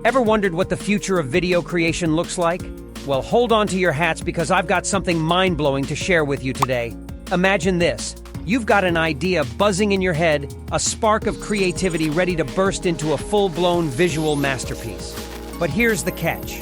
Ever wondered what the future of video creation looks like? Well, hold on to your hats because I've got something mind-blowing to share with you today. Imagine this. You've got an idea buzzing in your head, a spark of creativity ready to burst into a full-blown visual masterpiece. But here's the catch.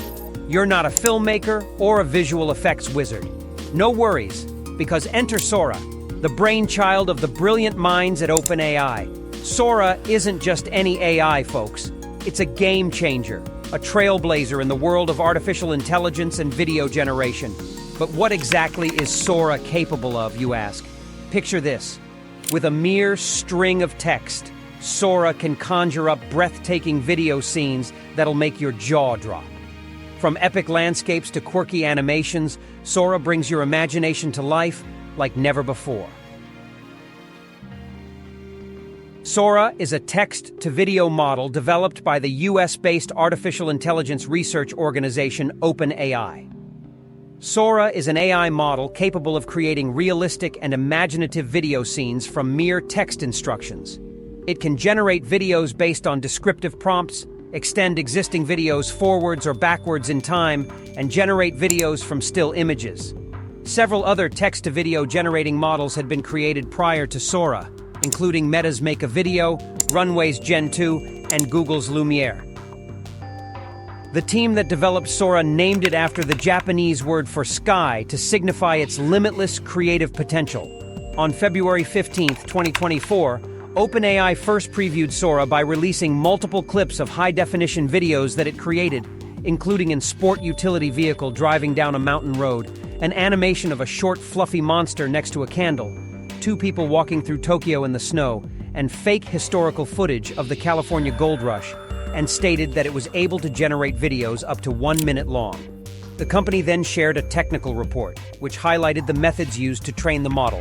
You're not a filmmaker or a visual effects wizard. No worries, because enter Sora, the brainchild of the brilliant minds at OpenAI. Sora isn't just any AI, folks. It's a game changer, a trailblazer in the world of artificial intelligence and video generation. But what exactly is Sora capable of, you ask? Picture this. With a mere string of text, Sora can conjure up breathtaking video scenes that'll make your jaw drop. From epic landscapes to quirky animations, Sora brings your imagination to life like never before. Sora is a text-to-video model developed by the US-based artificial intelligence research organization OpenAI. Sora is an AI model capable of creating realistic and imaginative video scenes from mere text instructions. It can generate videos based on descriptive prompts, extend existing videos forwards or backwards in time, and generate videos from still images. Several other text-to-video generating models had been created prior to Sora, including Meta's Make a Video, Runway's Gen 2, and Google's Lumiere. The team that developed Sora named it after the Japanese word for sky to signify its limitless creative potential. On February 15, 2024, OpenAI first previewed Sora by releasing multiple clips of high-definition videos that it created, including a sport utility vehicle driving down a mountain road, an animation of a short, fluffy monster next to a candle, two people walking through Tokyo in the snow, and fake historical footage of the California Gold Rush, and stated that it was able to generate videos up to 1 minute long. The company then shared a technical report, which highlighted the methods used to train the model.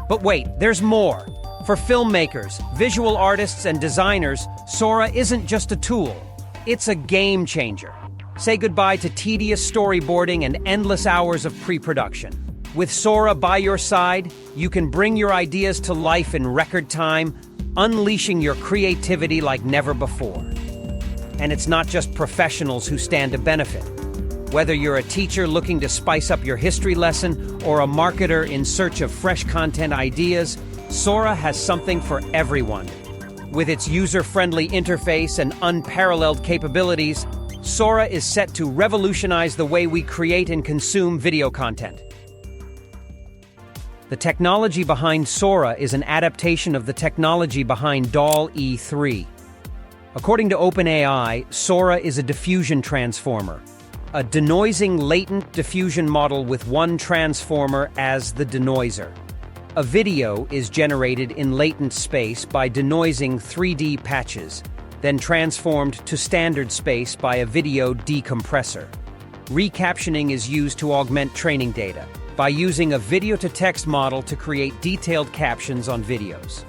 But wait, there's more. For filmmakers, visual artists, and designers, Sora isn't just a tool. It's a game changer. Say goodbye to tedious storyboarding and endless hours of pre-production. With Sora by your side, you can bring your ideas to life in record time, unleashing your creativity like never before. And it's not just professionals who stand to benefit. Whether you're a teacher looking to spice up your history lesson or a marketer in search of fresh content ideas, Sora has something for everyone. With its user-friendly interface and unparalleled capabilities, Sora is set to revolutionize the way we create and consume video content. The technology behind Sora is an adaptation of the technology behind DALL-E 3. According to OpenAI, Sora is a diffusion transformer, a denoising latent diffusion model with one transformer as the denoiser. A video is generated in latent space by denoising 3D patches, then transformed to standard space by a video decompressor. Recaptioning is used to augment training data, by using a video-to-text model to create detailed captions on videos.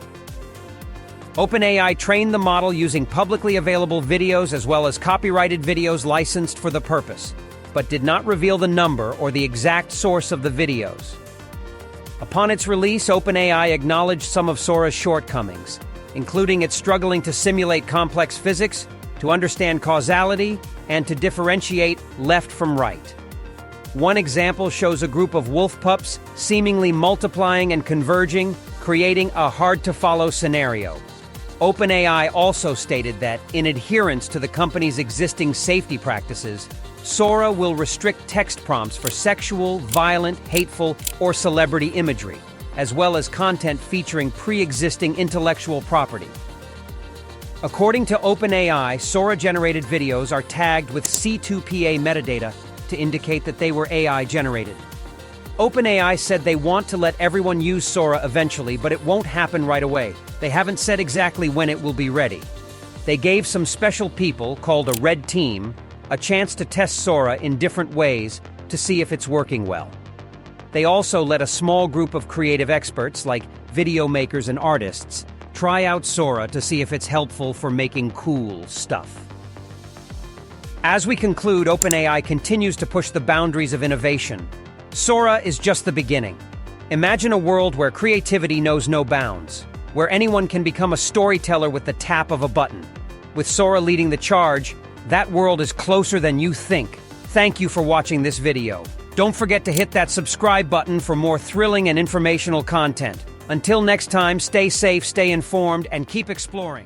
OpenAI trained the model using publicly available videos as well as copyrighted videos licensed for the purpose, but did not reveal the number or the exact source of the videos. Upon its release, OpenAI acknowledged some of Sora's shortcomings, including its struggling to simulate complex physics, to understand causality, and to differentiate left from right. One example shows a group of wolf pups seemingly multiplying and converging, creating a hard-to-follow scenario. OpenAI also stated that, in adherence to the company's existing safety practices, Sora will restrict text prompts for sexual, violent, hateful, or celebrity imagery, as well as content featuring pre-existing intellectual property. According to OpenAI, Sora-generated videos are tagged with C2PA metadata to indicate that they were AI-generated. OpenAI said they want to let everyone use Sora eventually, but it won't happen right away. They haven't said exactly when it will be ready. They gave some special people, called a red team, a chance to test Sora in different ways to see if it's working well. They also let a small group of creative experts, like video makers and artists, try out Sora to see if it's helpful for making cool stuff. As we conclude, OpenAI continues to push the boundaries of innovation. Sora is just the beginning. Imagine a world where creativity knows no bounds, where anyone can become a storyteller with the tap of a button. With Sora leading the charge, that world is closer than you think. Thank you for watching this video. Don't forget to hit that subscribe button for more thrilling and informational content. Until next time, stay safe, stay informed, and keep exploring.